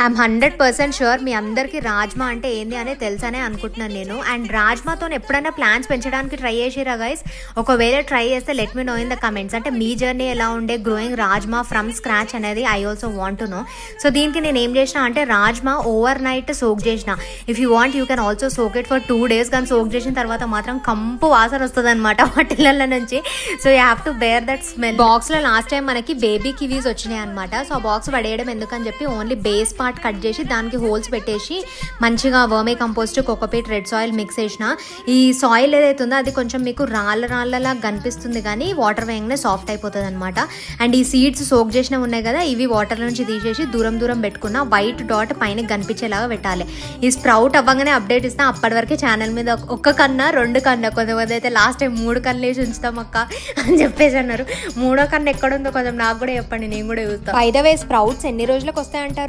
I'm 100% sure మీ అందరికీ రాజ్మా అంటే ఏంది అని తెలుసనే అనుకుంటున్నాను నేను. అండ్ రాజ్మాతో ఎప్పుడైనా ప్లాన్స్ పెంచడానికి ట్రై చేసిరా గైస్? ఒకవేళ ట్రై చేస్తే let me know in the comments. అంటే మీ జర్నీ ఎలా ఉండే గ్రోయింగ్ రాజ్మా ఫ్రమ్ స్క్రాచ్ అనేది I also want to know. So దీనికి నేను ఏం చేసిన అంటే రాజ్మా ఓవర్ నైట్ సోక్ చేసిన. If you want you can also soak it for 2 days. కానీ సోక్ చేసిన తర్వాత మాత్రం కంపు వాసన వస్తుంది అనమాట వాటిల నుంచి. So you have to bear that smell. బాక్స్లో లాస్ట్ టైం మనకి బేబీ కివీస్ వచ్చినాయి అనమాట. సో ఆ బాక్స్ పడేయడం ఎందుకని చెప్పి ఓన్లీ బేస్ పార్ట్ కట్ చేసి దానికి హోల్స్ పెట్టేసి మంచిగా vermi compost, cocopeat, red soil mix చేసిన. ఈ సాయిల్ ఏదైతే ఉందో అది కొంచెం మీకు రాళ్ళలా కనిపిస్తుంది కానీ వాటర్ వేయంగానే సాఫ్ట్ అయిపోతుంది అనమాట. అండ్ ఈ సీడ్స్ సోక్ చేసినవి ఉన్నాయి కదా, ఇవి వాటర్ నుంచి తీసేసి దూరం పెట్టుకున్న వైట్ డాట్ పైన కనిపించేలాగా పెట్టాలి. ఈ స్ప్రౌట్ అవ్వగానే అప్డేట్ ఇస్తాం. అప్పటి వరకే ఛానల్ మీద 1 కన్నా 2 కన్నా, కొంతమంది అయితే లాస్ట్ టైం 3 కన్ను వేసి ఉంచుతాం అక్క అని చెప్పేసి అన్నారు. 3వ కన్ను ఎక్కడుందో కొంచెం నాకు కూడా చెప్పండి, నేను కూడా చూస్తాను. బై ద వే స్ప్రౌట్స్ ఎన్ని రోజులకు వస్తాయంటారు?